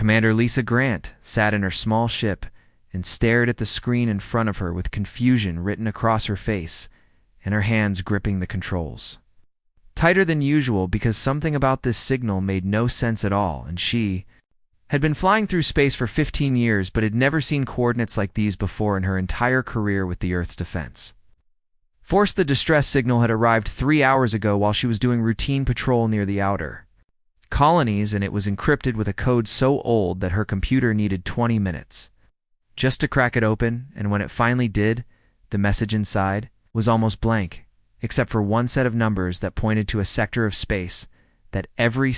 Commander Lisa Grant sat in her small ship and stared at the screen in front of her with confusion written across her face and her hands gripping the controls. Tighter than usual because something about this signal made no sense at all, and she had been flying through space for 15 years but had never seen coordinates like these before in her entire career with the Earth's defense. The distress signal had arrived 3 hours ago while she was doing routine patrol near the outer colonies, and it was encrypted with a code so old that her computer needed 20 minutes just to crack it open, and when it finally did, the message inside was almost blank, except for one set of numbers that pointed to a sector of space that every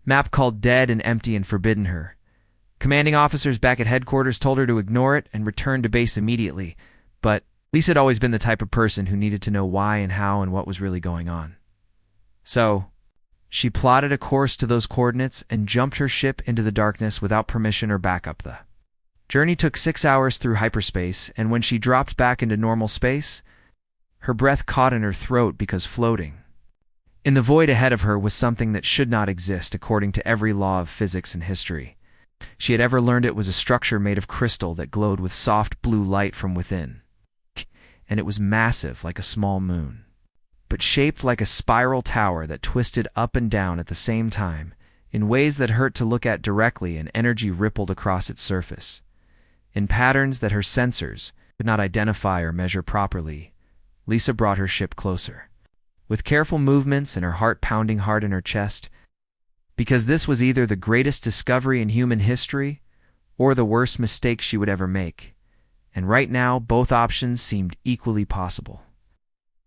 map called dead and empty and forbidden her. Commanding officers back at headquarters told her to ignore it and return to base immediately, but Lisa had always been the type of person who needed to know why and how and what was really going on. So, she plotted a course to those coordinates and jumped her ship into the darkness without permission or backup. The journey took 6 hours through hyperspace, and when she dropped back into normal space, her breath caught in her throat because floating in the void ahead of her was something that should not exist according to every law of physics and history she had ever learned. It was a structure made of crystal that glowed with soft blue light from within, and it was massive like a small moon, but shaped like a spiral tower that twisted up and down at the same time in ways that hurt to look at directly, and energy rippled across its surface in patterns that her sensors could not identify or measure properly. Lisa brought her ship closer, with careful movements and her heart pounding hard in her chest, because this was either the greatest discovery in human history or the worst mistake she would ever make, and right now both options seemed equally possible.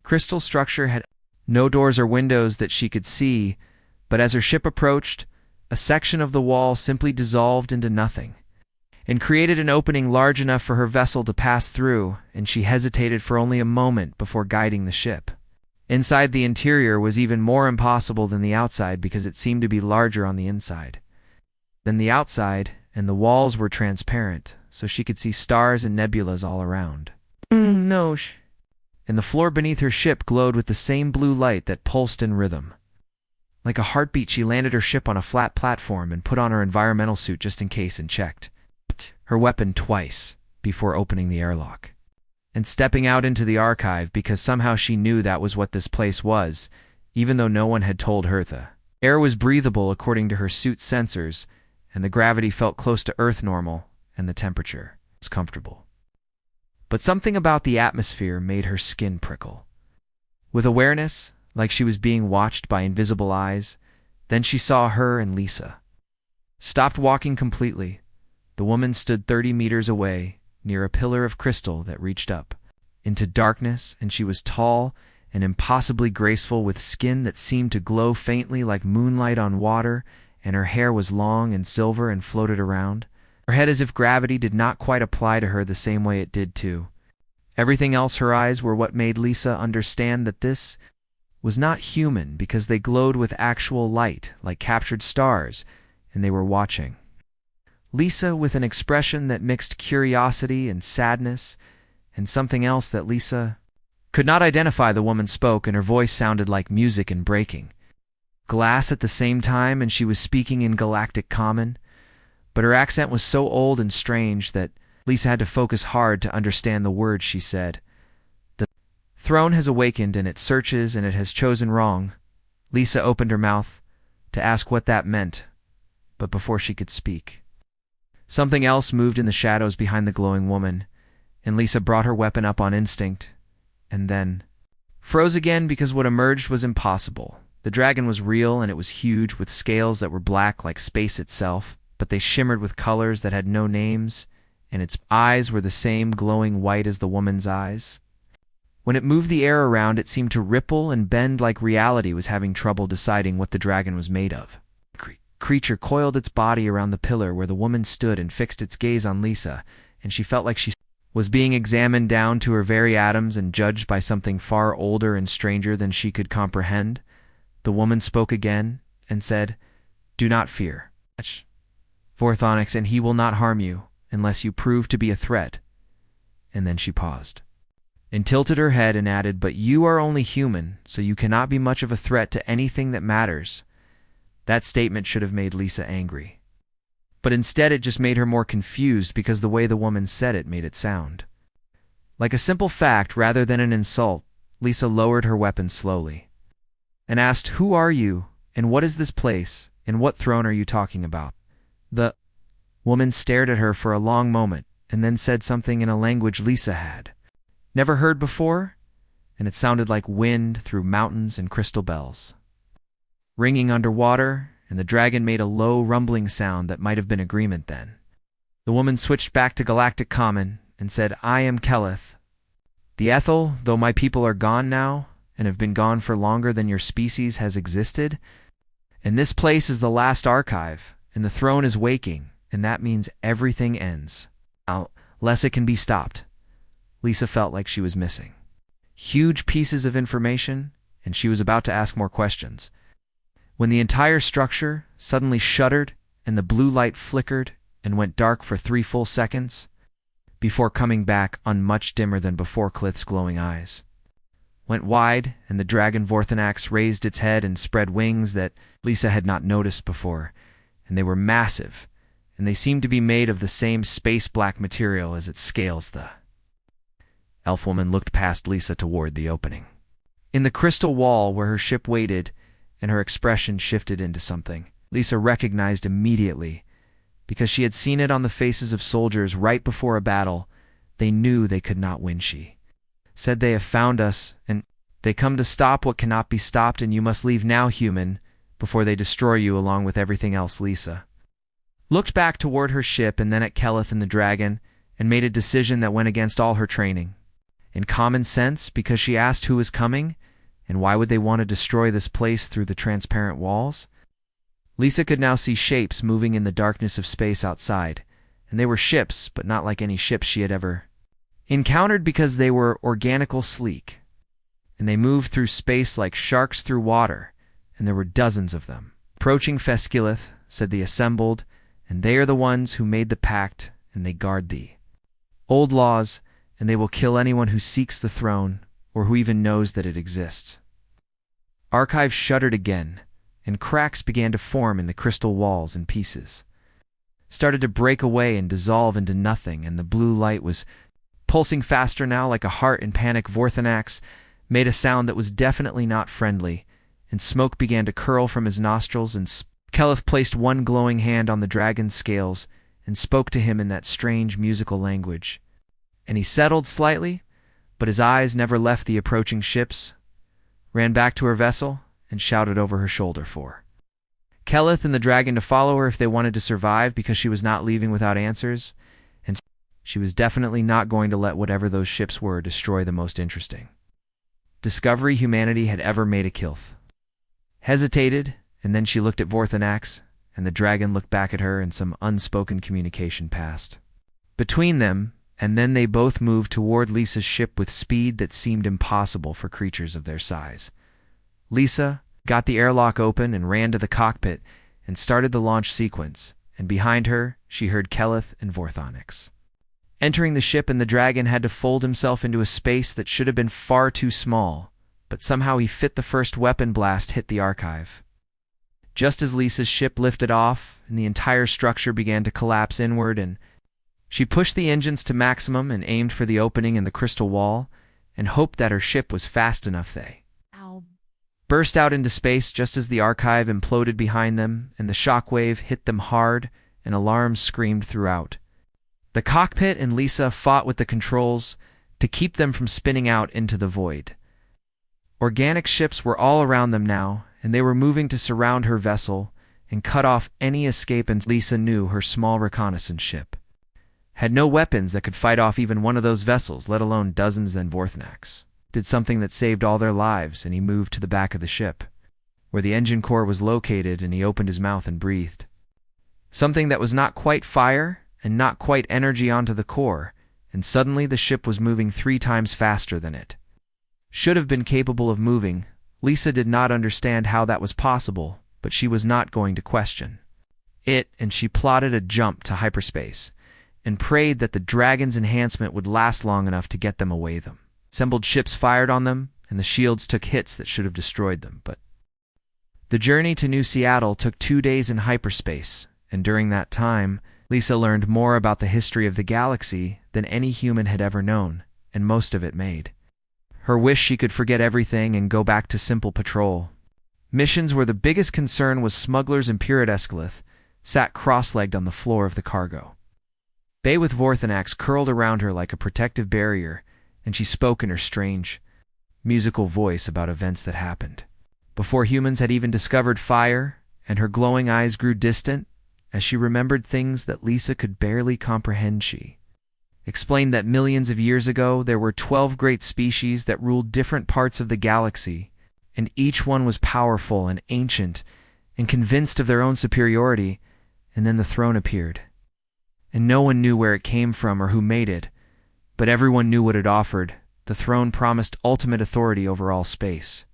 Crystal structure had no doors or windows that she could see, but as her ship approached, a section of the wall simply dissolved into nothing and created an opening large enough for her vessel to pass through, and she hesitated for only a moment before guiding the ship. Inside, the interior was even more impossible than the outside because it seemed to be larger on the inside than the outside, and the walls were transparent, so she could see stars and nebulas all around. No. And the floor beneath her ship glowed with the same blue light that pulsed in rhythm. Like a heartbeat, she landed her ship on a flat platform and put on her environmental suit just in case and checked her weapon twice before opening the airlock and stepping out into the archive, because somehow she knew that was what this place was, even though no one had told her. The air was breathable according to her suit's sensors, and the gravity felt close to Earth normal, and the temperature was comfortable. But something about the atmosphere made her skin prickle. With awareness, like she was being watched by invisible eyes, then she saw her and Lisa stopped walking completely. The woman stood 30 meters away, near a pillar of crystal that reached up into darkness, and she was tall and impossibly graceful, with skin that seemed to glow faintly like moonlight on water, and her hair was long and silver and floated around her head as if gravity did not quite apply to her the same way it did to everything else. Her eyes were what made Lisa understand that this was not human, because they glowed with actual light, like captured stars, and they were watching Lisa with an expression that mixed curiosity and sadness and something else that Lisa could not identify. The woman spoke, and her voice sounded like music and breaking glass at the same time, and she was speaking in Galactic Common, but her accent was so old and strange that Lisa had to focus hard to understand the words she said. The throne has awakened, and it searches, and it has chosen wrong. Lisa opened her mouth to ask what that meant, but before she could speak, something else moved in the shadows behind the glowing woman, and Lisa brought her weapon up on instinct, and then froze again because what emerged was impossible. The dragon was real, and it was huge, with scales that were black like space itself, but they shimmered with colors that had no names, and its eyes were the same glowing white as the woman's eyes. When it moved the air around, it seemed to ripple and bend like reality was having trouble deciding what the dragon was made of. Creature coiled its body around the pillar where the woman stood and fixed its gaze on Lisa, and she felt like she was being examined down to her very atoms and judged by something far older and stranger than she could comprehend. The woman spoke again and said, "Do not fear, Vorthonyx, and he will not harm you unless you prove to be a threat." And then she paused and tilted her head and added, "But you are only human, so you cannot be much of a threat to anything that matters." That statement should have made Lisa angry. but instead it just made her more confused because the way the woman said it made it sound like a simple fact rather than an insult. Lisa lowered her weapon slowly and asked, "Who are you, and what is this place, and what throne are you talking about?" The woman stared at her for a long moment and then said something in a language Lisa had never heard before, and it sounded like wind through mountains and crystal bells ringing underwater, and the dragon made a low rumbling sound that might have been agreement then. The woman switched back to Galactic Common and said, "I am Keleth, the Ethel, though my people are gone now, and have been gone for longer than your species has existed. And this place is the last archive, and the throne is waking, and that means everything ends. Unless it can be stopped." Lisa felt like she was missing huge pieces of information, and she was about to ask more questions when the entire structure suddenly shuddered and the blue light flickered and went dark for 3 full seconds before coming back on much dimmer than before. Clith's glowing eyes went wide, and the dragon Vorthanax raised its head and spread wings that Lisa had not noticed before, and they were massive, and they seemed to be made of the same space black material as its scales. The elf woman looked past Lisa toward the opening in the crystal wall where her ship waited, and her expression shifted into something Lisa recognized immediately because she had seen it on the faces of soldiers right before a battle. They knew they could not win. She said, "They have found us, and they come to stop what cannot be stopped, and you must leave now, human, before they destroy you along with everything else." Lisa looked back toward her ship and then at Keleth and the dragon and made a decision that went against all her training and common sense, because she asked who was coming and why would they want to destroy this place through the transparent walls. Lisa could now see shapes moving in the darkness of space outside, and they were ships, but not like any ships she had ever encountered, because they were organical sleek, and they moved through space like sharks through water, and there were dozens of them. "Approaching Fesculeth," said the assembled, "and they are the ones who made the pact, and they guard the old laws, and they will kill anyone who seeks the throne, or who even knows that it exists." Archive shuddered again, and cracks began to form in the crystal walls, and pieces started to break away and dissolve into nothing, and the blue light was pulsing faster now like a heart in panic. Vorthanax made a sound that was definitely not friendly, and smoke began to curl from his nostrils, and Keleth placed one glowing hand on the dragon's scales and spoke to him in that strange musical language, and he settled slightly, but his eyes never left the approaching ships, ran back to her vessel, and shouted over her shoulder for Keleth and the dragon to follow her if they wanted to survive, because she was not leaving without answers, and she was definitely not going to let whatever those ships were destroy the most interesting discovery humanity had ever made. A Kilth hesitated, and then she looked at Vorthanax, and the dragon looked back at her, and some unspoken communication passed between them, and then they both moved toward Lisa's ship with speed that seemed impossible for creatures of their size. Lisa got the airlock open and ran to the cockpit and started the launch sequence, and behind her she heard Keleth and Vorthanax entering the ship, and the dragon had to fold himself into a space that should have been far too small, but somehow he fit. The first weapon blast hit the archive just as Lisa's ship lifted off, and the entire structure began to collapse inward, and she pushed the engines to maximum and aimed for the opening in the crystal wall and hoped that her ship was fast enough. They burst out into space just as the archive imploded behind them, and the shockwave hit them hard, and alarms screamed throughout the cockpit, and Lisa fought with the controls to keep them from spinning out into the void. Organic ships were all around them now, and they were moving to surround her vessel and cut off any escape, and Lisa knew her small reconnaissance ship had no weapons that could fight off even one of those vessels, let alone dozens. Then Vorthanax did something that saved all their lives, and he moved to the back of the ship, where the engine core was located, and he opened his mouth and breathed something that was not quite fire and not quite energy onto the core, and suddenly the ship was moving 3 times faster than it should have been capable of moving. Lisa did not understand how that was possible, but she was not going to question it, and she plotted a jump to hyperspace and prayed that the dragon's enhancement would last long enough to get them away. Them assembled ships fired on them, and the shields took hits that should have destroyed them, but the journey to New Seattle took 2 days in hyperspace, and during that time, Lisa learned more about the history of the galaxy than any human had ever known, and most of it made her wish she could forget everything and go back to simple patrol. Missions where the biggest concern was smugglers and Pirate Escalith sat cross-legged on the floor of the cargo. Bay with Vorthanax curled around her like a protective barrier, and she spoke in her strange, musical voice about events that happened before humans had even discovered fire, and her glowing eyes grew distant as she remembered things that Lisa could barely comprehend. She explained that millions of years ago there were 12 great species that ruled different parts of the galaxy, and each one was powerful and ancient and convinced of their own superiority, and then the throne appeared. And no one knew where it came from or who made it, but everyone knew what it offered. The throne promised ultimate authority over all space,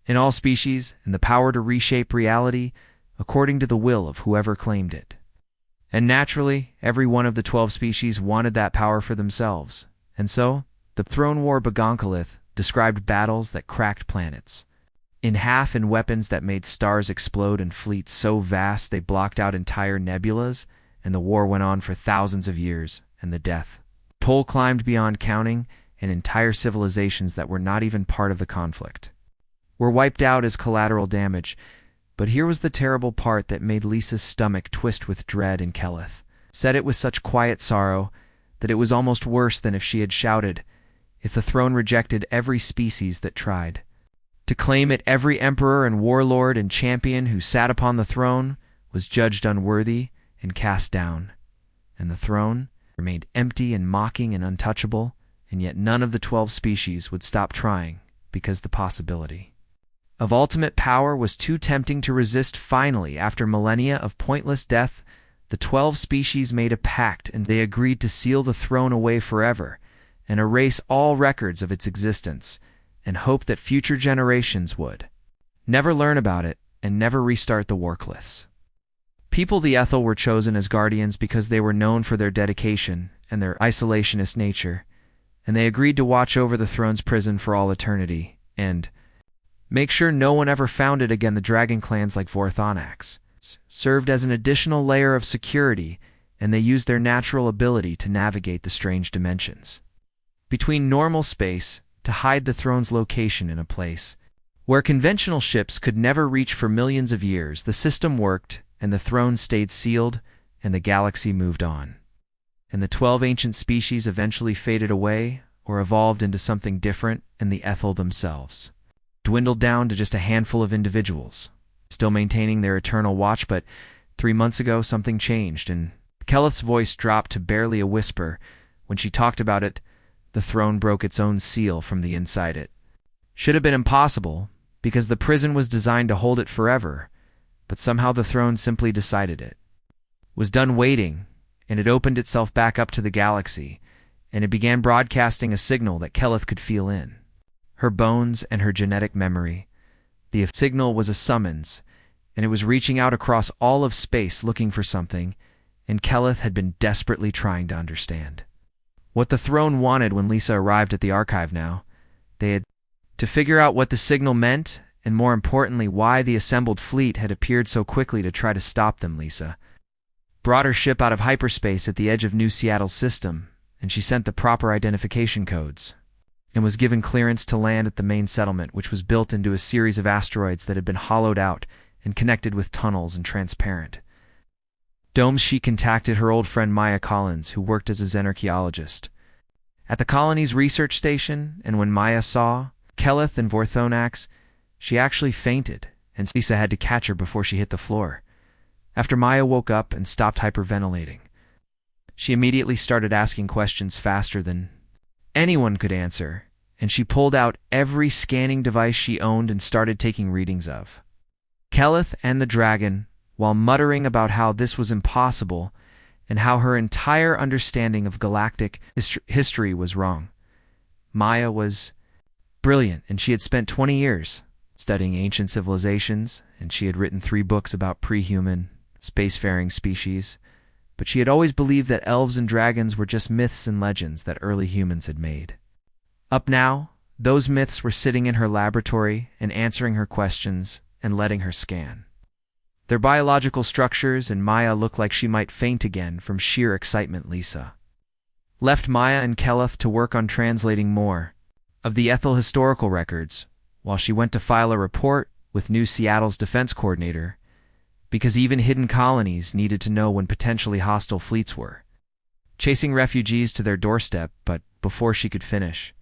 in all species, and the power to reshape reality according to the will of whoever claimed it. And naturally, every one of the 12 species wanted that power for themselves. And so, the Throne War Bagonkalith described battles that cracked planets in half and weapons that made stars explode and fleets so vast they blocked out entire nebulas, and the war went on for thousands of years, and the death toll climbed beyond counting, and entire civilizations that were not even part of the conflict were wiped out as collateral damage. But here was the terrible part that made Lisa's stomach twist with dread, and Keleth said it with such quiet sorrow that it was almost worse than if she had shouted. If the throne rejected every species that tried to claim it, every emperor and warlord and champion who sat upon the throne was judged unworthy and cast down, and the throne remained empty and mocking and untouchable, and yet none of the 12 species would stop trying because the possibility of ultimate power was too tempting to resist. Finally, after millennia of pointless death, the 12 species made a pact, and they agreed to seal the throne away forever and erase all records of its existence, and hope that future generations would never learn about it and never restart the Warcliths. People the Ethel were chosen as guardians because they were known for their dedication and their isolationist nature, and they agreed to watch over the throne's prison for all eternity, and make sure no one ever found it again. The dragon clans like Vorthanax served as an additional layer of security, and they used their natural ability to navigate the strange dimensions between normal space to hide the throne's location in a place where conventional ships could never reach for millions of years. The system worked, and the throne stayed sealed, and the galaxy moved on. And the 12 ancient species eventually faded away or evolved into something different, and the Ethel themselves dwindled down to just a handful of individuals, still maintaining their eternal watch. But 3 months ago, something changed, and Keleth's voice dropped to barely a whisper. When she talked about it, the throne broke its own seal from the inside. It should have been impossible, because the prison was designed to hold it forever, but somehow the throne simply decided it was done waiting, and it opened itself back up to the galaxy, and it began broadcasting a signal that Keleth could feel in her bones and her genetic memory. The signal was a summons, and it was reaching out across all of space looking for something, and Keleth had been desperately trying to understand what the throne wanted. When Lisa arrived at the archive now, they had to figure out what the signal meant, and more importantly, why the assembled fleet had appeared so quickly to try to stop them. Lisa brought her ship out of hyperspace at the edge of New Seattle's system, and she sent the proper identification codes, and was given clearance to land at the main settlement, which was built into a series of asteroids that had been hollowed out and connected with tunnels and transparent domes. She contacted her old friend Maya Collins, who worked as a xenarchaeologist at the colony's research station, and when Maya saw Keleth and Vorthanax, she actually fainted, and Lisa had to catch her before she hit the floor. After Maya woke up and stopped hyperventilating, she immediately started asking questions faster than anyone could answer, and she pulled out every scanning device she owned and started taking readings of Keleth and the dragon, while muttering about how this was impossible and how her entire understanding of galactic history was wrong. Maya was brilliant, and she had spent 20 years studying ancient civilizations, and she had written 3 books about pre-human, spacefaring species, but she had always believed that elves and dragons were just myths and legends that early humans had made up. Now, those myths were sitting in her laboratory and answering her questions and letting her scan their biological structures, and Maya looked like she might faint again from sheer excitement. Lisa left Maya and Keleth to work on translating more of the Ethel historical records, while she went to file a report with New Seattle's defense coordinator, because even hidden colonies needed to know when potentially hostile fleets were chasing refugees to their doorstep. But before she could finish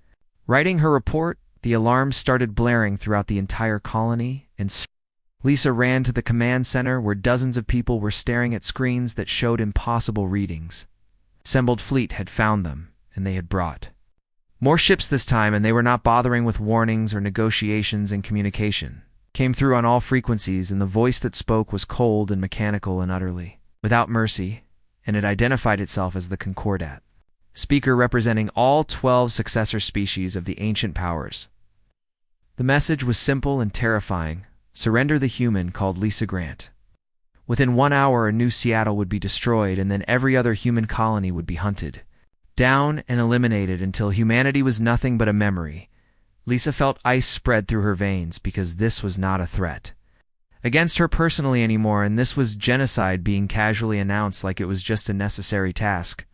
writing her report, the alarms started blaring throughout the entire colony, and Lisa ran to the command center where dozens of people were staring at screens that showed impossible readings. The assembled fleet had found them, and they had brought more ships this time, and they were not bothering with warnings or negotiations, and communication came through on all frequencies, and the voice that spoke was cold and mechanical and utterly without mercy, and it identified itself as the Concordat, speaker representing all 12 successor species of the ancient powers. The message was simple and terrifying. Surrender the human called Lisa Grant. Within 1 hour, a New Seattle would be destroyed, and then every other human colony would be hunted down and eliminated until humanity was nothing but a memory. Lisa felt ice spread through her veins, because this was not a threat against her personally anymore, and this was genocide being casually announced like it was just a necessary task.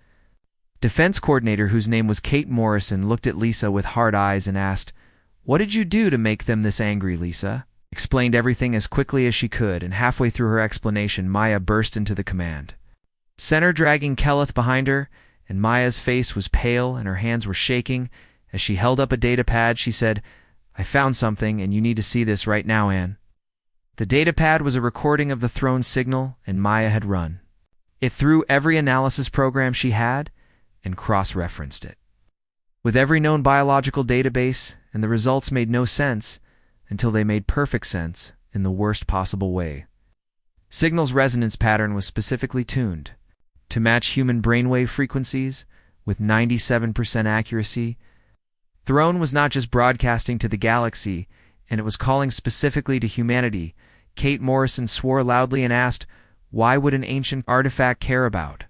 Defense coordinator, whose name was Kate Morrison, looked at Lisa with hard eyes and asked, "What did you do to make them this angry?" Lisa explained everything as quickly as she could, and halfway through her explanation, Maya burst into the command center, dragging Keleth behind her, and Maya's face was pale and her hands were shaking. As she held up a data pad, she said, "I found something, and you need to see this right now, Anne." The data pad was a recording of the throne signal, and Maya had run it through every analysis program she had and cross-referenced it with every known biological database, and the results made no sense until they made perfect sense in the worst possible way. Signal's resonance pattern was specifically tuned to match human brainwave frequencies with 97% accuracy. Throne was not just broadcasting to the galaxy, and it was calling specifically to humanity. Kate Morrison swore loudly and asked, "Why would an ancient artifact care about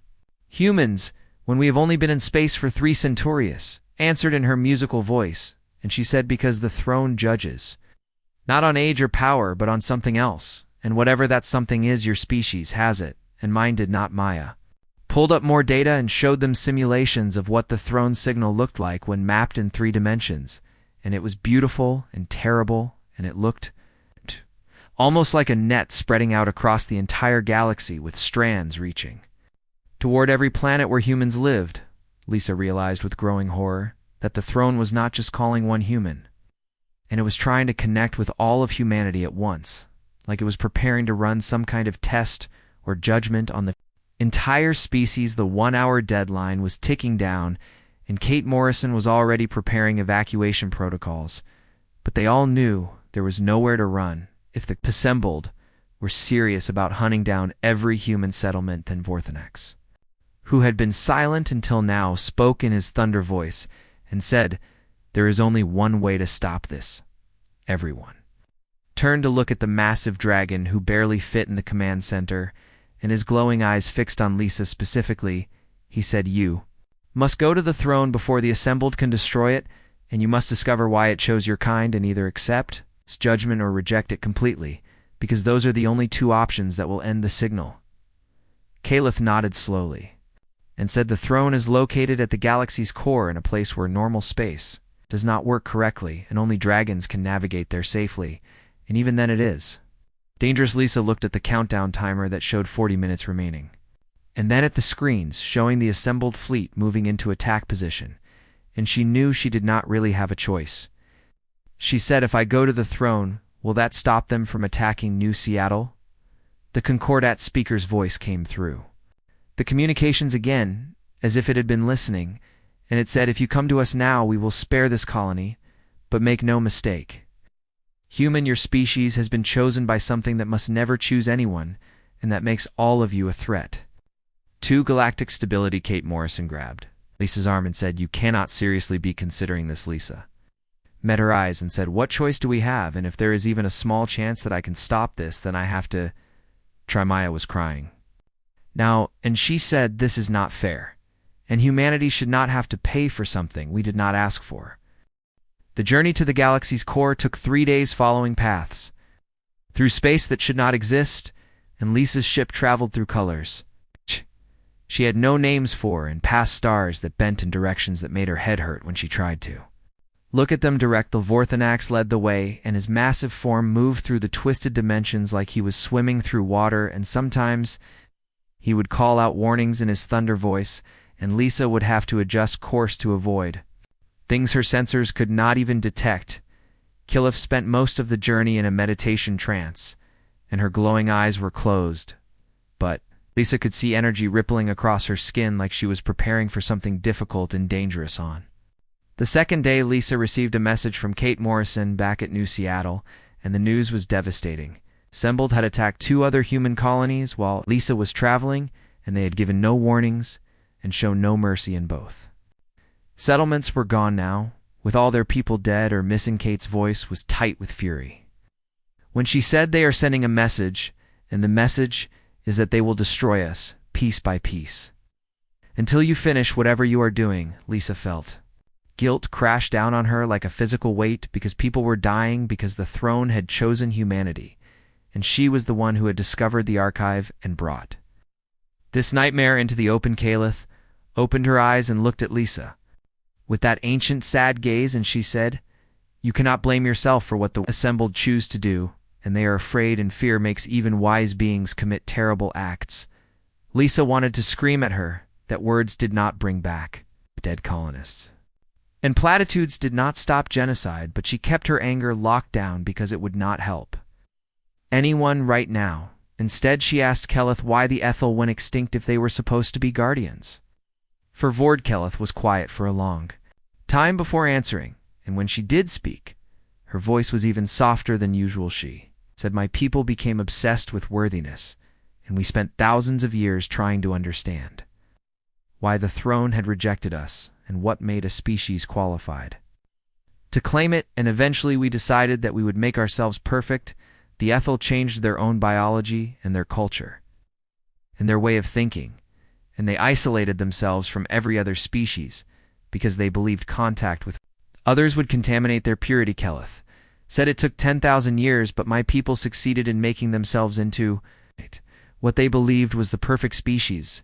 humans when we have only been in space for 3 centurias?" Answered in her musical voice, and she said, "Because the throne judges not on age or power, but on something else, and whatever that something is, your species has it, and mine did not." Maya pulled up more data and showed them simulations of what the throne signal looked like when mapped in 3 dimensions, and it was beautiful and terrible, and it looked almost like a net spreading out across the entire galaxy with strands reaching toward every planet where humans lived. Lisa realized with growing horror that the throne was not just calling one human, and it was trying to connect with all of humanity at once, like it was preparing to run some kind of test or judgment on the entire species. The 1-hour deadline was ticking down, and Kate Morrison was already preparing evacuation protocols, but they all knew there was nowhere to run if the assembled were serious about hunting down every human settlement. Then Vorthanex, who had been silent until now, spoke in his thunder voice and said, "There is only one way to stop this." Everyone turned to look at the massive dragon who barely fit in the command center, and his glowing eyes fixed on Lisa specifically. He said, "You must go to the throne before the assembled can destroy it, and you must discover why it chose your kind and either accept its judgment or reject it completely, because those are the only 2 options that will end the signal." Keleth nodded slowly and said, "The throne is located at the galaxy's core in a place where normal space does not work correctly, and only dragons can navigate there safely, and even then it is dangerous." Lisa looked at the countdown timer that showed 40 minutes remaining, and then at the screens showing the assembled fleet moving into attack position, and she knew she did not really have a choice. She said, "If I go to the throne, will that stop them from attacking New Seattle?" The Concordat speaker's voice came through the communications again, as if it had been listening, and it said, "If you come to us now, we will spare this colony, but make no mistake. Human, your species has been chosen by something that must never choose anyone, and that makes all of you a threat to galactic stability." Kate Morrison grabbed Lisa's arm and said, "You cannot seriously be considering this." Lisa met her eyes and said, "What choice do we have? And if there is even a small chance that I can stop this, then I have to try." Maya was crying now, and she said, "This is not fair, and humanity should not have to pay for something we did not ask for." The journey to the galaxy's core took 3 days, following paths through space that should not exist. and Lisa's ship traveled through colors she had no names for and past stars that bent in directions that made her head hurt when she tried to look at them direct. The Vorthanax led the way, and his massive form moved through the twisted dimensions like he was swimming through water, and sometimes he would call out warnings in his thunder voice, and Lisa would have to adjust course to avoid things her sensors could not even detect. Killith spent most of the journey in a meditation trance, and her glowing eyes were closed, but Lisa could see energy rippling across her skin like she was preparing for something difficult and dangerous on. The second day, Lisa received a message from Kate Morrison back at New Seattle, and the news was devastating. Sembold had attacked 2 other human colonies while Lisa was traveling, and they had given no warnings and shown no mercy in both. Settlements were gone now, with all their people dead or missing. Kate's voice was tight with fury when she said, "They are sending a message, and the message is that they will destroy us, piece by piece. Until you finish whatever you are doing." Lisa felt guilt crashed down on her like a physical weight because people were dying because the throne had chosen humanity, and she was the one who had discovered the archive and brought this nightmare into the open. Kallith opened her eyes and looked at Lisa with that ancient sad gaze, and she said, "You cannot blame yourself for what the assembled choose to do, and they are afraid, and fear makes even wise beings commit terrible acts." Lisa wanted to scream at her that words did not bring back dead colonists, and platitudes did not stop genocide, but she kept her anger locked down because it would not help anyone right now. Instead, she asked Kallith why the Ethel went extinct if they were supposed to be guardians. For Vord, Kallith was quiet for a long time before answering, and when she did speak, her voice was even softer than usual. She said, "My people became obsessed with worthiness, and we spent thousands of years trying to understand why the throne had rejected us and what made a species qualified to claim it, and eventually we decided that we would make ourselves perfect." The Ethel changed their own biology and their culture and their way of thinking, and they isolated themselves from every other species because they believed contact with others would contaminate their purity. Kallith said, "It took 10,000 years, but my people succeeded in making themselves into what they believed was the perfect species,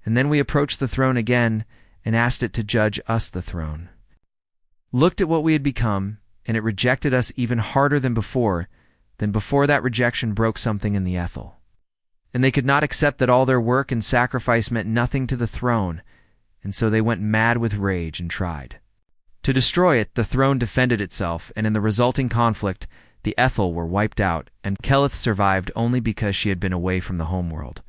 and then we approached the throne again and asked it to judge us. The throne looked at what we had become, and it rejected us even harder than before. Then before that rejection broke something in the Ethel, and they could not accept that all their work and sacrifice meant nothing to the throne, and so they went mad with rage and tried to destroy it. The throne defended itself, and in the resulting conflict, the Ethel were wiped out, and Kallith survived only because she had been away from the homeworld.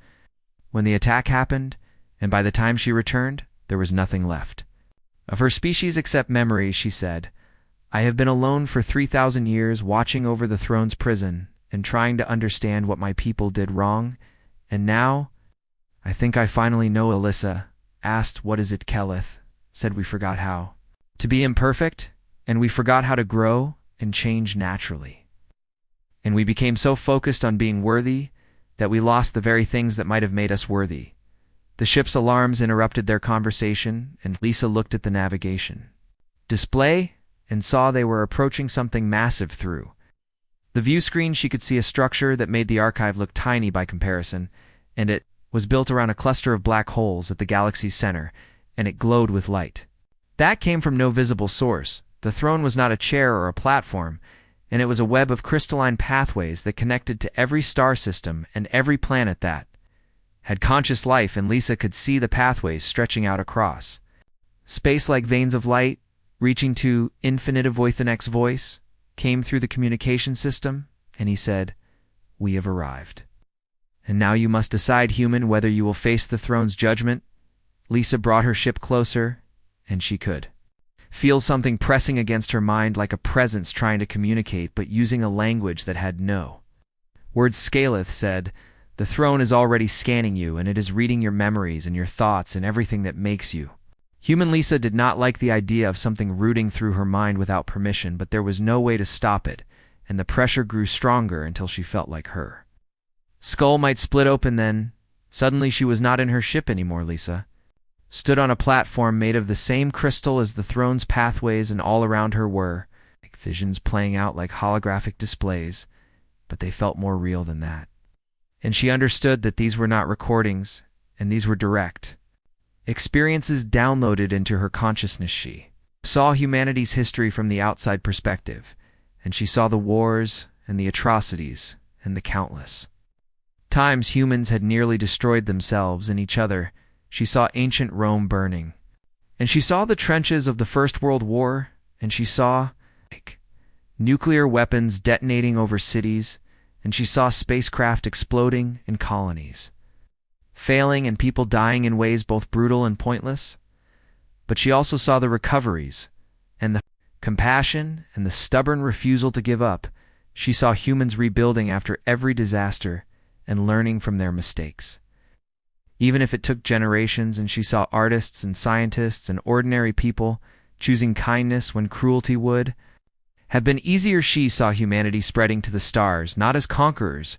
When the attack happened, and by the time she returned, there was nothing left of her species except memories. She said, "I have been alone for 3,000 years, watching over the throne's prison and trying to understand what my people did wrong, and now I think I finally know." Alyssa asked, "What is it?" Kallith said, "We forgot how to be imperfect, and we forgot how to grow and change naturally. And we became so focused on being worthy that we lost the very things that might have made us worthy." The ship's alarms interrupted their conversation, and Lisa looked at the navigation display and saw they were approaching something massive through the view screen. She could see a structure that made the archive look tiny by comparison, and it was built around a cluster of black holes at the galaxy's center, and it glowed with light that came from no visible source. The throne was not a chair or a platform, and it was a web of crystalline pathways that connected to every star system and every planet that had conscious life, and Lisa could see the pathways stretching out across space like veins of light, reaching to infinite. Voithanek's voice came through the communication system, and he said, "We have arrived. And now you must decide, human, whether you will face the throne's judgment." Lisa brought her ship closer, and she could feel something pressing against her mind, like a presence trying to communicate, but using a language that had no words. Scalyth said, "The throne is already scanning you, and it is reading your memories and your thoughts and everything that makes you human." Lisa did not like the idea of something rooting through her mind without permission, but there was no way to stop it, and the pressure grew stronger until she felt like her skull might split open. Then, suddenly, she was not in her ship anymore. Lisa stood on a platform made of the same crystal as the throne's pathways, and all around her were like visions playing out like holographic displays, but they felt more real than that. And she understood that these were not recordings, and these were direct experiences downloaded into her consciousness. She saw humanity's history from the outside perspective, and she saw the wars and the atrocities and the countless times humans had nearly destroyed themselves and each other. She saw ancient Rome burning, and she saw the trenches of the First World War, and she saw nuclear weapons detonating over cities, and she saw spacecraft exploding in colonies, failing and people dying in ways both brutal and pointless. But she also saw the recoveries, and the compassion, and the stubborn refusal to give up. She saw humans rebuilding after every disaster and learning from their mistakes, even if it took generations. And she saw artists and scientists and ordinary people choosing kindness when cruelty would have been easier. She saw humanity spreading to the stars, not as conquerors,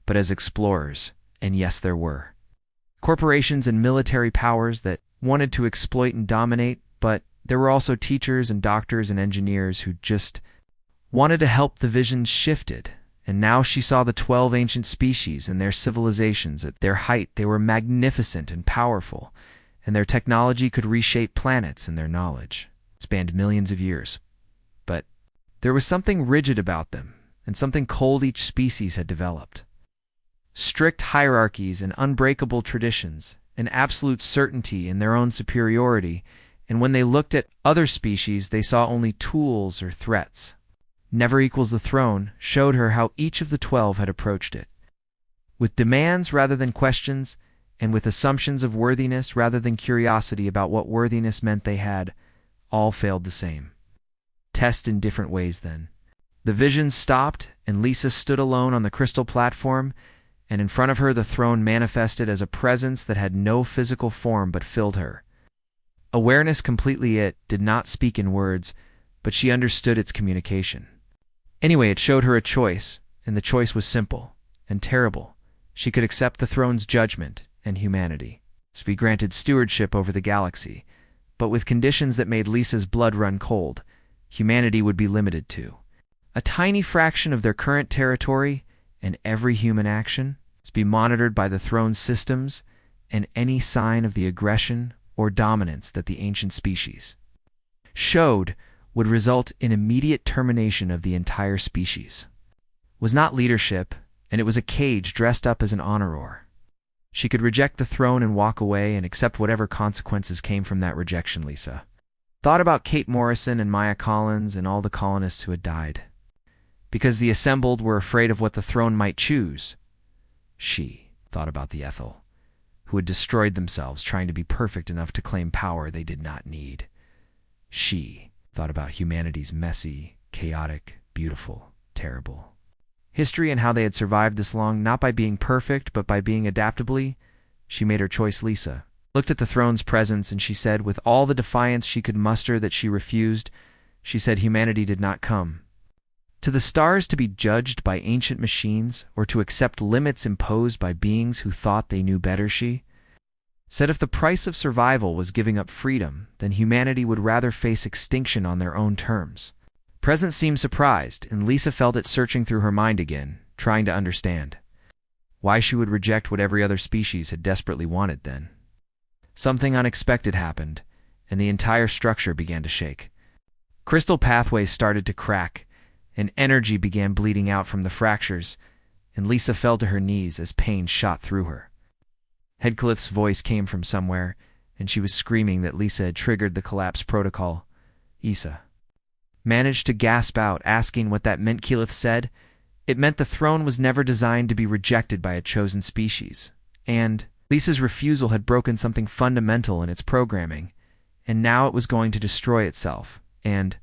but as explorers. And yes, there were corporations and military powers that wanted to exploit and dominate, but there were also teachers and doctors and engineers who just wanted to help. The vision shifted, and now she saw the 12 ancient species and their civilizations. At their height, they were magnificent and powerful, and their technology could reshape planets, and their knowledge spanned millions of years. But there was something rigid about them, and something cold each species had developed. Strict hierarchies and unbreakable traditions, an absolute certainty in their own superiority, and when they looked at other species, they saw only tools or threats. Never equals the throne showed her how each of the 12 had approached it, with demands rather than questions, and with assumptions of worthiness rather than curiosity about what worthiness meant. They had all failed the same test in different ways. Then the visions stopped, and Lisa stood alone on the crystal platform, and in front of her the throne manifested as a presence that had no physical form but filled her awareness completely. It did not speak in words, but she understood its communication. Anyway, it showed her a choice, and the choice was simple and terrible. She could accept the throne's judgment and humanity, to be granted stewardship over the galaxy, but with conditions that made Lisa's blood run cold. Humanity would be limited to a tiny fraction of their current territory, and every human action to be monitored by the throne's systems, and any sign of the aggression or dominance that the ancient species showed would result in immediate termination of the entire species. It was not leadership, and it was a cage dressed up as an honor. She could reject the throne and walk away and accept whatever consequences came from that rejection. Lisa thought about Kate Morrison and Maya Collins and all the colonists who had died because the assembled were afraid of what the throne might choose. She thought about the Ethel, who had destroyed themselves trying to be perfect enough to claim power they did not need. She thought about humanity's messy, chaotic, beautiful, terrible history, and how they had survived this long, not by being perfect, but by being adaptably. She made her choice. Lisa looked at the throne's presence, and she said, with all the defiance she could muster, that she refused. She said humanity did not come to the stars to be judged by ancient machines or to accept limits imposed by beings who thought they knew better. She said if the price of survival was giving up freedom, then humanity would rather face extinction on their own terms. Presence seemed surprised, and Lisa felt it searching through her mind again, trying to understand why she would reject what every other species had desperately wanted. Then something unexpected happened, and the entire structure began to shake. Crystal pathways started to crack, and energy began bleeding out from the fractures, and Lisa fell to her knees as pain shot through her. Headcliffe's voice came from somewhere, and she was screaming that Lisa had triggered the collapse protocol. Isa managed to gasp out, asking what that meant. Keyleth said it meant the throne was never designed to be rejected by a chosen species, and Lisa's refusal had broken something fundamental in its programming, and now it was going to destroy itself, and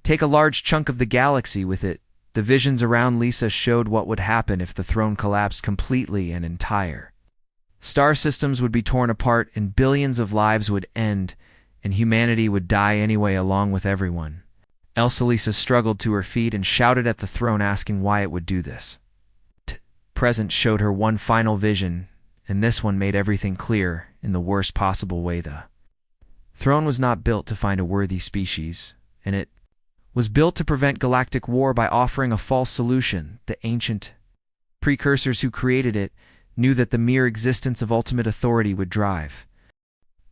take a large chunk of the galaxy with it. The visions around Lisa showed what would happen if the throne collapsed completely and entire. Star systems would be torn apart, and billions of lives would end, and humanity would die anyway along with everyone. Lisa struggled to her feet and shouted at the throne, asking why it would do this. Present showed her one final vision, and this one made everything clear in the worst possible way. The throne was not built to find a worthy species, and it was built to prevent galactic war by offering a false solution, the ancient precursors who created it knew that the mere existence of ultimate authority would drive.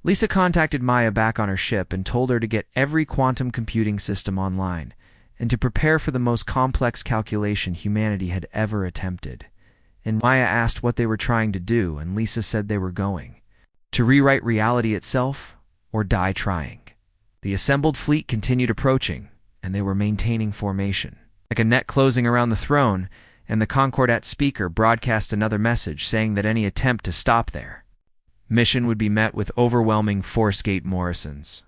Lisa contacted Maya back on her ship and told her to get every quantum computing system online and to prepare for the most complex calculation humanity had ever attempted. And Maya asked what they were trying to do, and Lisa said they were going to rewrite reality itself or die trying. The assembled fleet continued approaching, and they were maintaining formation. Like a net closing around the throne, and the Concordat speaker broadcast another message saying that any attempt to stop their mission would be met with overwhelming force-gate Morrisons.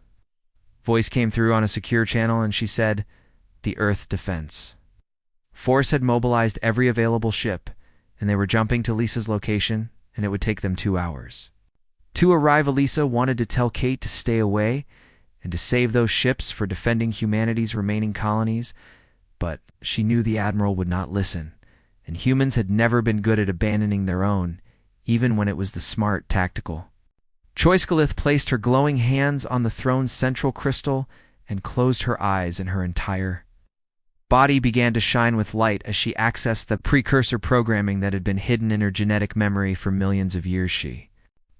Voice came through on a secure channel, and she said, "The Earth Defense Force had mobilized every available ship, and they were jumping to Lisa's location, and it would take them 2 hours. To arrive, Elisa wanted to tell Kate to stay away and to save those ships for defending humanity's remaining colonies, but she knew the Admiral would not listen, and humans had never been good at abandoning their own, even when it was the smart tactical. Choiskalith placed her glowing hands on the throne's central crystal and closed her eyes, and her entire body began to shine with light as she accessed the precursor programming that had been hidden in her genetic memory for millions of years. She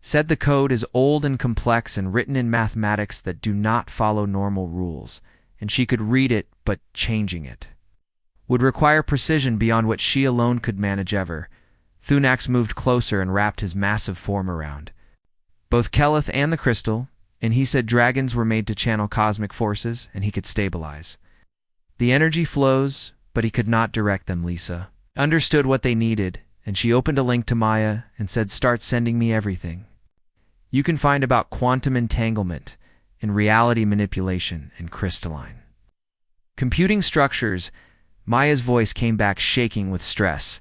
said the code is old and complex and written in mathematics that do not follow normal rules, and she could read it, but changing it would require precision beyond what she alone could manage ever. Thunax moved closer and wrapped his massive form around both Kelith and the crystal, and he said dragons were made to channel cosmic forces, and he could stabilize the energy flows, but he could not direct them. Lisa understood what they needed, and she opened a link to Maya and said, "Start sending me everything you can find about quantum entanglement and reality manipulation and crystalline computing structures." Maya's voice came back shaking with stress,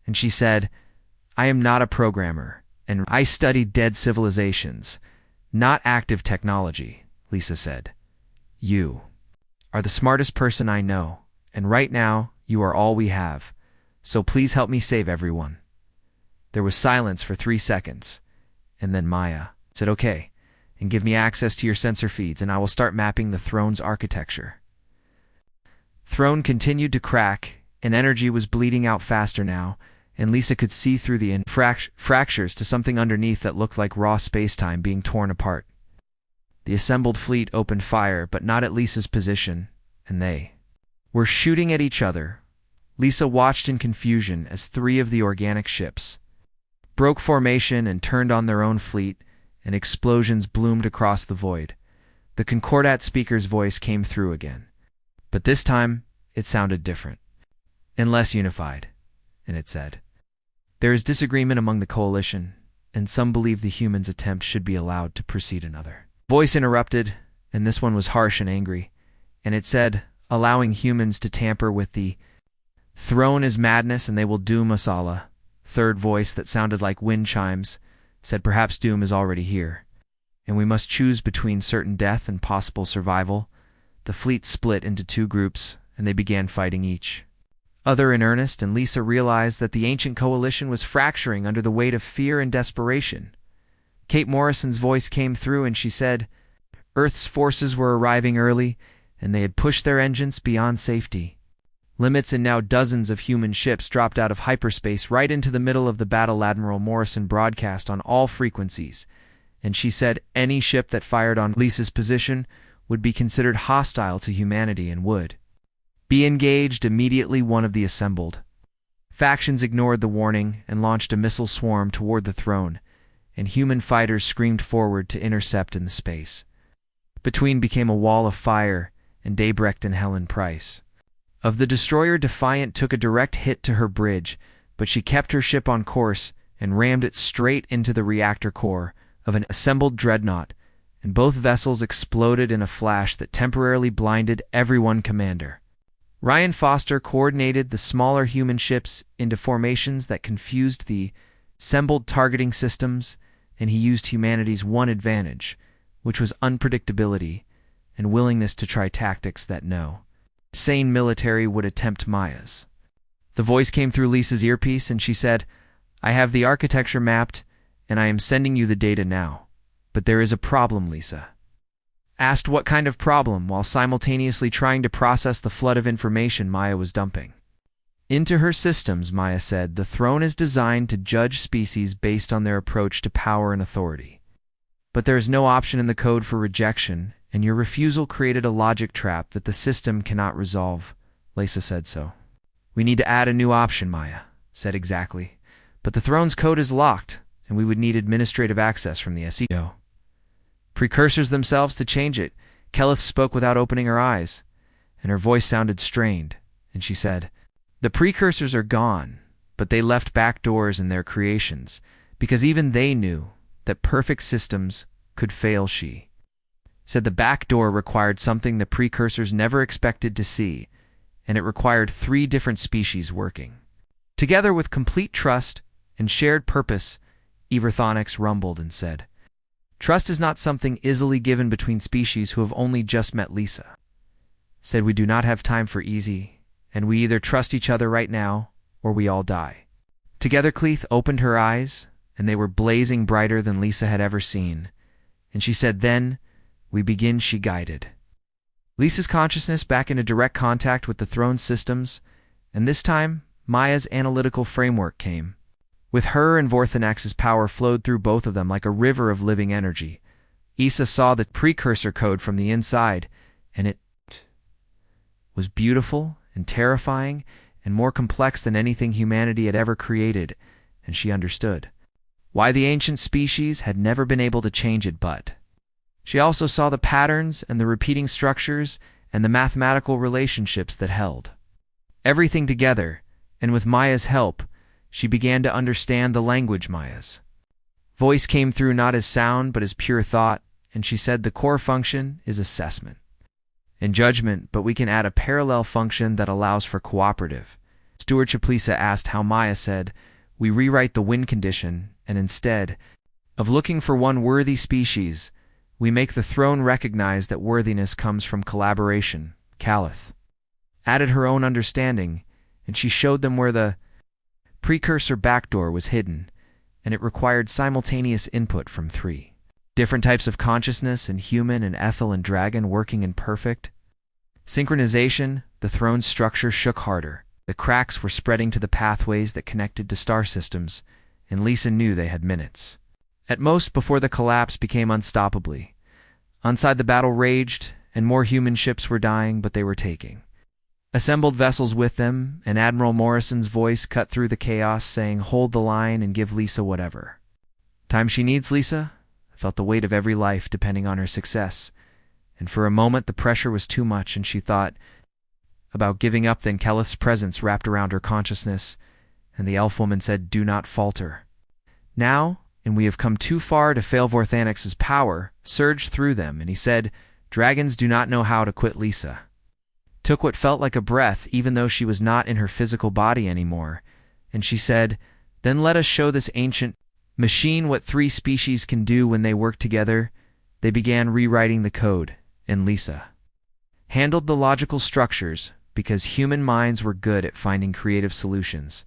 and she said, "I am not a programmer, and I study dead civilizations, not active technology." Lisa said, "You are the smartest person I know, and right now you are all we have, so please help me save everyone." There was silence for 3 seconds, and then Maya said, "Okay, and give me access to your sensor feeds, and I will start mapping the throne's architecture." Throne continued to crack, and energy was bleeding out faster now, and Lisa could see through the fractures to something underneath that looked like raw spacetime being torn apart. The assembled fleet opened fire, but not at Lisa's position, and they were shooting at each other. Lisa watched in confusion as 3 of the organic ships broke formation and turned on their own fleet, and explosions bloomed across the void. The Concordat speaker's voice came through again, but this time it sounded different and less unified, and it said, "There is disagreement among the coalition, and some believe the humans' attempt should be allowed to proceed." Another voice interrupted, and this one was harsh and angry, and it said, "Allowing humans to tamper with the throne is madness, and they will doom us all." Third voice that sounded like wind chimes said, "Perhaps doom is already here, and we must choose between certain death and possible survival." The fleet split into 2 groups, and they began fighting each other in earnest, and Lisa realized that the ancient coalition was fracturing under the weight of fear and desperation. Kate Morrison's voice came through, and she said, "Earth's forces were arriving early, and they had pushed their engines beyond safety limits, and now dozens of human ships dropped out of hyperspace right into the middle of the battle." Admiral Morrison broadcast on all frequencies, and she said any ship that fired on Lisa's position would be considered hostile to humanity and would be engaged immediately. One of the assembled factions ignored the warning and launched a missile swarm toward the throne, and human fighters screamed forward to intercept in the space between became a wall of fire, and Daybrecht and Helen Price of the destroyer Defiant took a direct hit to her bridge, but she kept her ship on course and rammed it straight into the reactor core of an assembled dreadnought, and both vessels exploded in a flash that temporarily blinded everyone. Commander Ryan Foster coordinated the smaller human ships into formations that confused the assembled targeting systems, and he used humanity's one advantage, which was unpredictability and willingness to try tactics that no sane military would attempt. Maya's the voice came through Lisa's earpiece, and she said, "I have the architecture mapped, and I am sending you the data now. But there is a problem." Lisa asked what kind of problem, while simultaneously trying to process the flood of information Maya was dumping Into her systems, Maya said, the throne is designed to judge species based on their approach to power and authority. But there is no option in the code for rejection, and your refusal created a logic trap that the system cannot resolve. Lisa said so. We need to add a new option, Maya said. Exactly. But the throne's code is locked, and we would need administrative access from the SEO. Precursors themselves to change it. Keleth spoke without opening her eyes, and her voice sounded strained, and she said, the precursors are gone, but they left back doors in their creations, because even they knew that perfect systems could fail. She said the back door required something the precursors never expected to see, and it required 3 different species working together with complete trust and shared purpose. Everthonix rumbled and said, trust is not something easily given between species who have only just met. Lisa said, we do not have time for easy, and we either trust each other right now, or we all die. Together, Cleith opened her eyes, and they were blazing brighter than Lisa had ever seen. And she said, then, we begin. She guided Lisa's consciousness back into direct contact with the throne's systems, and this time, Maya's analytical framework came. With her and Vorthanax's power flowed through both of them like a river of living energy. Issa saw the precursor code from the inside, and it was beautiful and terrifying and more complex than anything humanity had ever created, and she understood why the ancient species had never been able to change it. But she also saw the patterns and the repeating structures and the mathematical relationships that held everything together, and with Maya's help, she began to understand the language. Maya's voice came through not as sound but as pure thought, and she said the core function is assessment and judgment, but we can add a parallel function that allows for cooperative stewardship. Lisa asked how. Maya said, we rewrite the win condition, and instead of looking for one worthy species, we make the throne recognize that worthiness comes from collaboration. Calith added her own understanding, and she showed them where the precursor backdoor was hidden, and it required simultaneous input from 3 different types of consciousness, and human and ethel and dragon working in perfect synchronization. The throne's structure shook harder. The cracks were spreading to the pathways that connected to star systems, and Lisa knew they had minutes at most before the collapse became unstoppably. Inside, the battle raged, and more human ships were dying, but they were taking assembled vessels with them, and Admiral Morrison's voice cut through the chaos, saying, hold the line and give Lisa whatever time she needs. Lisa felt the weight of every life depending on her success, and for a moment the pressure was too much, and she thought about giving up. Then Keleth's presence wrapped around her consciousness, and the elf woman said, do not falter. Now, and we have come too far to fail. Vorthanix's power surged through them, and he said, dragons do not know how to quit. Lisa took what felt like a breath, even though she was not in her physical body anymore, and she said, then let us show this ancient machine what 3 species can do when they work together. They began rewriting the code, and Lisa handled the logical structures because human minds were good at finding creative solutions,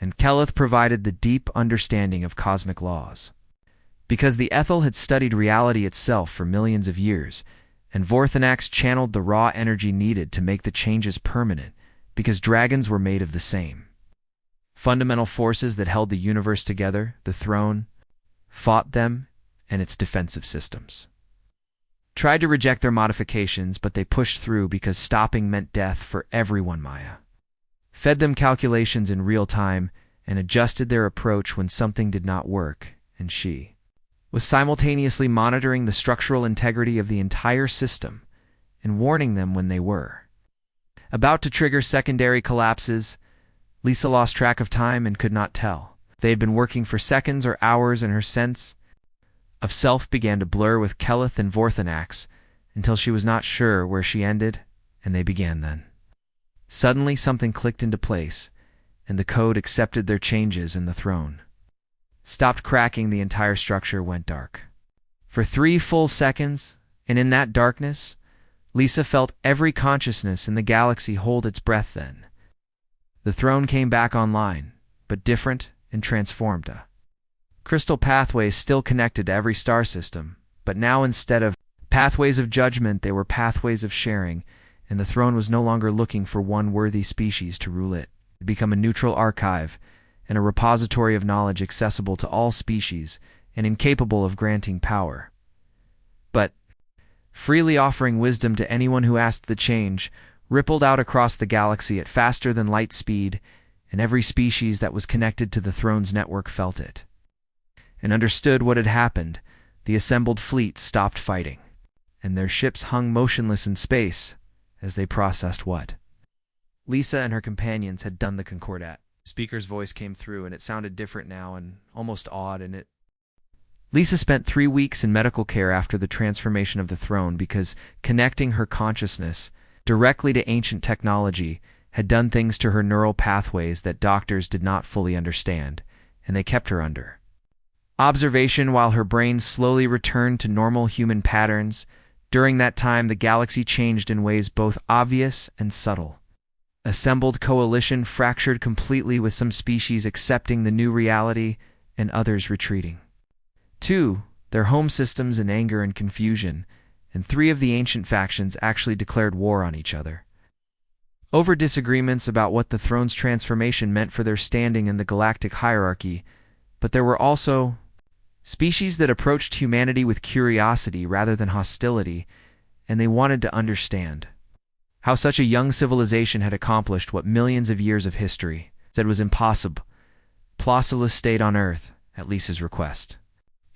and Keleth provided the deep understanding of cosmic laws because the Ethel had studied reality itself for millions of years, and Vorthanax channeled the raw energy needed to make the changes permanent because dragons were made of the same fundamental forces that held the universe together. The throne fought them and its defensive systems tried to reject their modifications, but they pushed through because stopping meant death for everyone. Maya fed them calculations in real time and adjusted their approach when something did not work, and she was simultaneously monitoring the structural integrity of the entire system and warning them when they were about to trigger secondary collapses. Lisa lost track of time and could not tell. They had been working for seconds or hours, and her sense of self began to blur with Keleth and Vorthanax until she was not sure where she ended and they began. Then suddenly something clicked into place, and the code accepted their changes, and the throne stopped cracking. The entire structure went dark for 3 full seconds, and in that darkness, Lisa felt every consciousness in the galaxy hold its breath. Then the throne came back online, but different and transformed. A crystal pathways still connected to every star system, but now instead of pathways of judgment, they were pathways of sharing, and the throne was no longer looking for one worthy species to rule it. become a neutral archive and a repository of knowledge accessible to all species and incapable of granting power, but freely offering wisdom to anyone who asked. The change rippled out across the galaxy at faster than light speed, and every species that was connected to the throne's network felt it and understood what had happened. The assembled fleet stopped fighting, and their ships hung motionless in space as they processed what Lisa and her companions had done. The Concordat speaker's voice came through, and it sounded different now and almost awed. Lisa spent 3 weeks in medical care after the transformation of the throne because connecting her consciousness directly to ancient technology had done things to her neural pathways that doctors did not fully understand, and they kept her under observation while her brain slowly returned to normal human patterns. During that time, the galaxy changed in ways both obvious and subtle. Assembled coalition fractured completely, with some species accepting the new reality and others retreating to their home systems in anger and confusion, and 3 of the ancient factions actually declared war on each other over disagreements about what the throne's transformation meant for their standing in the galactic hierarchy. But there were also species that approached humanity with curiosity rather than hostility, and they wanted to understand how such a young civilization had accomplished what millions of years of history said was impossible. Plausible stayed on Earth at Lisa's request,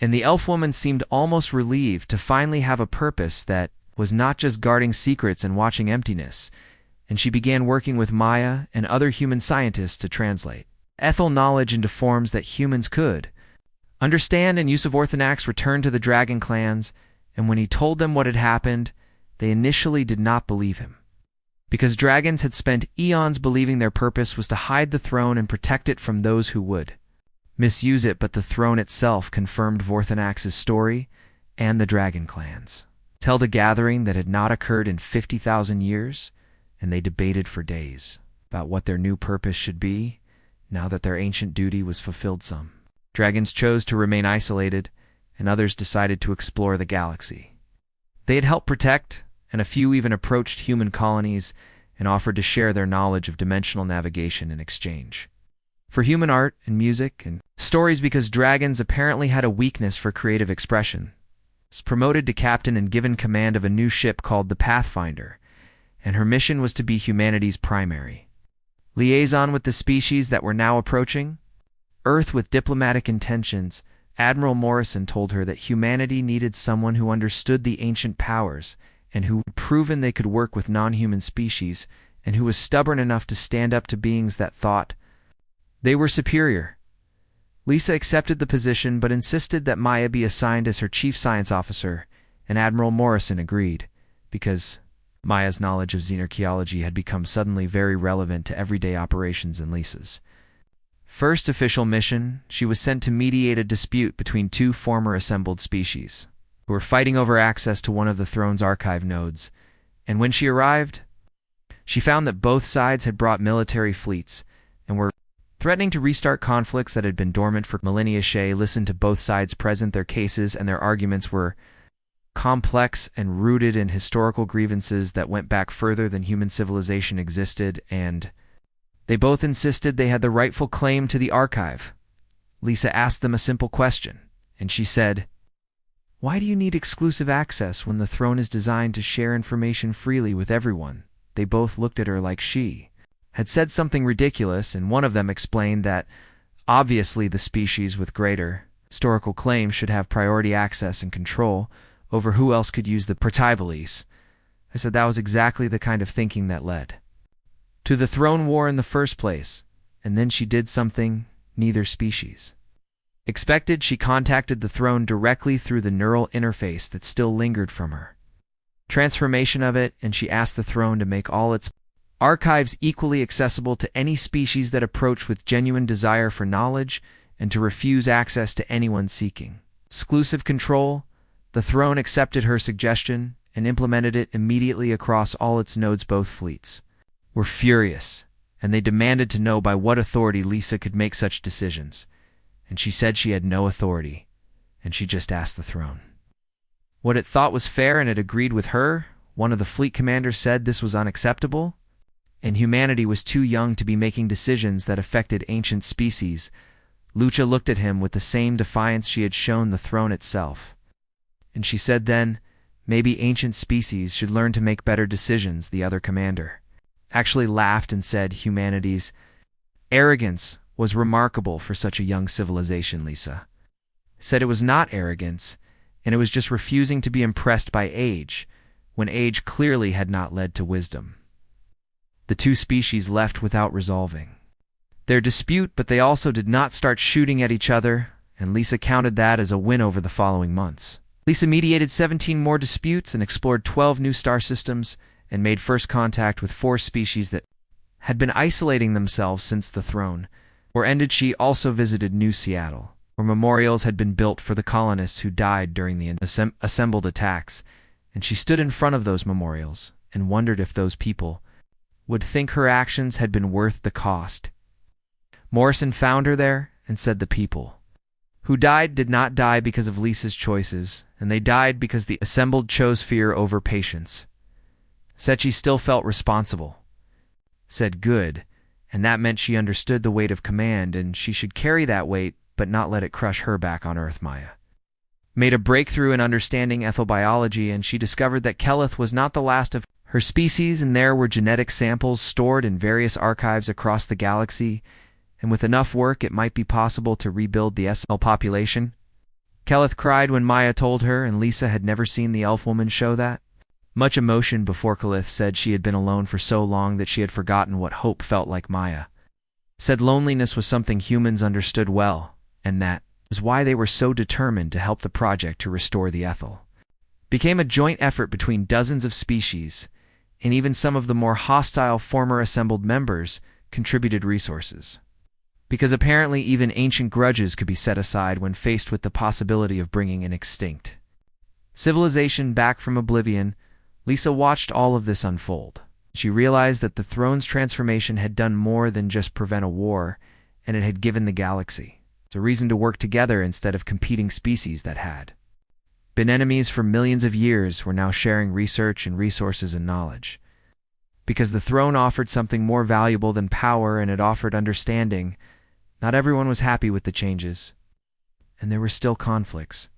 and the elf woman seemed almost relieved to finally have a purpose that was not just guarding secrets and watching emptiness, and she began working with Maya and other human scientists to translate ethel knowledge into forms that humans could understand. And Yusuf Orthonax returned to the dragon clans, and when he told them what had happened, they initially did not believe him, because dragons had spent eons believing their purpose was to hide the throne and protect it from those who would misuse it. But the throne itself confirmed Vorthanax's story and the dragon clans held a gathering that had not occurred in 50,000 years, and they debated for days about what their new purpose should be now that their ancient duty was fulfilled. Some dragons chose to remain isolated, and others decided to explore the galaxy they had helped protect, and a few even approached human colonies and offered to share their knowledge of dimensional navigation in exchange for human art and music and stories. Because dragons apparently had a weakness for creative expression, was promoted to captain and given command of a new ship called the Pathfinder, and her mission was to be humanity's primary liaison with the species that were now approaching Earth with diplomatic intentions. Admiral Morrison told her that humanity needed someone who understood the ancient powers and who had proven they could work with non-human species, and who was stubborn enough to stand up to beings that thought they were superior. Lisa accepted the position but insisted that Maya be assigned as her chief science officer, and Admiral Morrison agreed, because Maya's knowledge of xenarchaeology had become suddenly very relevant to everyday operations in Lisa's first official mission. She was sent to mediate a dispute between 2 former assembled species who were fighting over access to one of the throne's archive nodes, and when she arrived, she found that both sides had brought military fleets and were threatening to restart conflicts that had been dormant for millennia. She listened to both sides present their cases, and their arguments were complex and rooted in historical grievances that went back further than human civilization existed, and they both insisted they had the rightful claim to the archive. Lisa asked them a simple question, and she said, "Why do you need exclusive access when the throne is designed to share information freely with everyone?" They both looked at her like she had said something ridiculous, and one of them explained that obviously the species with greater historical claims should have priority access and control over who else could use the Pertivalis. I said that was exactly the kind of thinking that led to the throne war in the first place, and then she did something neither species expected. She contacted the throne directly through the neural interface that still lingered from her transformation of it, and she asked the throne to make all its archives equally accessible to any species that approached with genuine desire for knowledge, and to refuse access to anyone seeking exclusive control. The throne accepted her suggestion and implemented it immediately across all its nodes. Both fleets were furious, and they demanded to know by what authority Lisa could make such decisions, and she said she had no authority, and she just asked the throne what it thought was fair, and it agreed with her. One of the fleet commanders said this was unacceptable, and humanity was too young to be making decisions that affected ancient species, Lucha looked at him with the same defiance she had shown the throne itself. And she said then, maybe ancient species should learn to make better decisions. The other commander actually laughed and said humanity's arrogance was remarkable for such a young civilization. Lisa said it was not arrogance, and it was just refusing to be impressed by age, when age clearly had not led to wisdom. The two species left without resolving their dispute, but they also did not start shooting at each other, and Lisa counted that as a win over the following months. Lisa mediated 17 more disputes and explored 12 new star systems and made first contact with 4 species that had been isolating themselves since the throne were ended. She also visited New Seattle, where memorials had been built for the colonists who died during the assembled attacks, and she stood in front of those memorials and wondered if those people would think her actions had been worth the cost. Morrison found her there and said the people who died did not die because of Lisa's choices, and they died because the assembled chose fear over patience. Said she still felt responsible. Said good, and that meant she understood the weight of command, and she should carry that weight but not let it crush her back on Earth. Maya made a breakthrough in understanding ethobiology, and she discovered that Keleth was not the last of her species, and there were genetic samples stored in various archives across the galaxy, and with enough work it might be possible to rebuild the SL population. Keleth cried when Maya told her, and Lisa had never seen the elf woman show that much emotion before. Keleth said she had been alone for so long that she had forgotten what hope felt like. Maya said loneliness was something humans understood well, and that was why they were so determined to help the project to restore the Ethel. Became a joint effort between dozens of species, and even some of the more hostile former assembled members contributed resources. Because apparently even ancient grudges could be set aside when faced with the possibility of bringing an extinct civilization back from oblivion. Lisa watched all of this unfold. She realized that the throne's transformation had done more than just prevent a war, and it had given the galaxy a reason to work together instead of competing. Species that had been enemies for millions of years were now sharing research and resources and knowledge. Because the throne offered something more valuable than power, and it offered understanding, not everyone was happy with the changes, and there were still conflicts.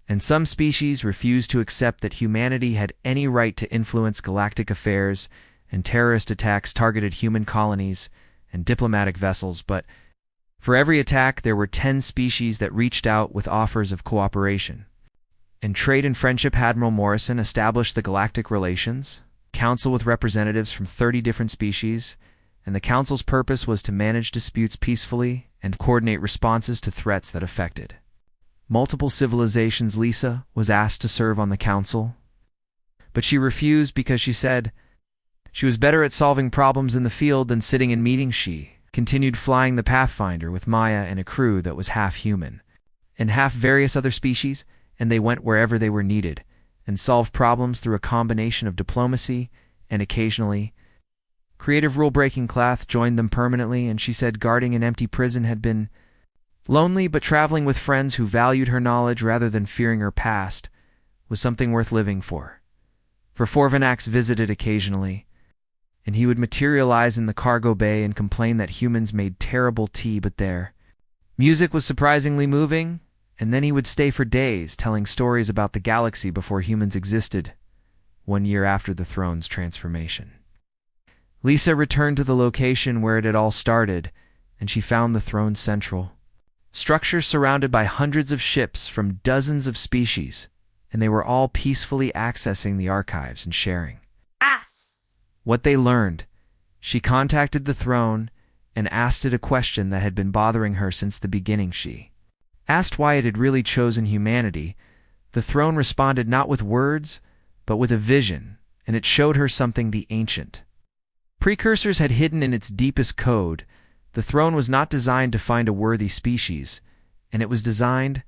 And some species refused to accept that humanity had any right to influence galactic affairs, and terrorist attacks targeted human colonies and diplomatic vessels. But for every attack, there were 10 species that reached out with offers of cooperation. In trade and friendship, Admiral Morrison established the Galactic Relations Council with representatives from 30 different species, and the council's purpose was to manage disputes peacefully and coordinate responses to threats that affected multiple civilizations. Lisa was asked to serve on the council, but she refused because she said she was better at solving problems in the field than sitting in meetings. She continued flying the Pathfinder with Maya and a crew that was half human and half various other species, and they went wherever they were needed and solved problems through a combination of diplomacy and occasionally creative rule-breaking. Clath joined them permanently, and she said guarding an empty prison had been lonely, but traveling with friends who valued her knowledge rather than fearing her past was something worth living for. For Forvanax visited occasionally, and he would materialize in the cargo bay and complain that humans made terrible tea, but their music was surprisingly moving, and then he would stay for days telling stories about the galaxy before humans existed, 1 year after the throne's transformation. Lisa returned to the location where it had all started, and she found the throne's central structure surrounded by hundreds of ships from dozens of species, and they were all peacefully accessing the archives and sharing what they learned. She contacted the throne and asked it a question that had been bothering her since the beginning. She asked why it had really chosen humanity. The throne responded not with words, but with a vision, and it showed her something the ancient precursors had hidden in its deepest code. The throne was not designed to find a worthy species, and it was designed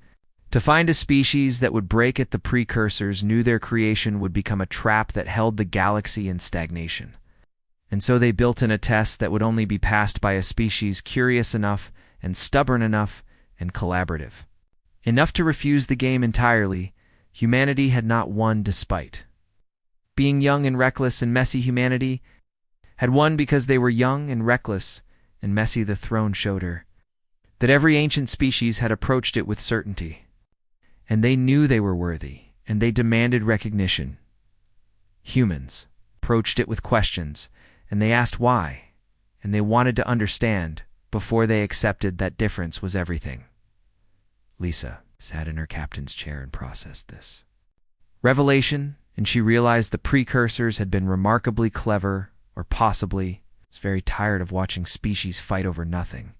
to find a species that would break it. The precursors knew their creation would become a trap that held the galaxy in stagnation, and so they built in a test that would only be passed by a species curious enough and stubborn enough and collaborative enough to refuse the game entirely. Humanity had not won despite being young and reckless and messy. Humanity had won because they were young and reckless, and messy the throne showed her that every ancient species had approached it with certainty. And they knew they were worthy, and they demanded recognition. Humans approached it with questions, and they asked why, and they wanted to understand before they accepted that difference was everything. Lisa sat in her captain's chair and processed this revelation, and she realized the precursors had been remarkably clever, or possibly was very tired of watching species fight over nothing.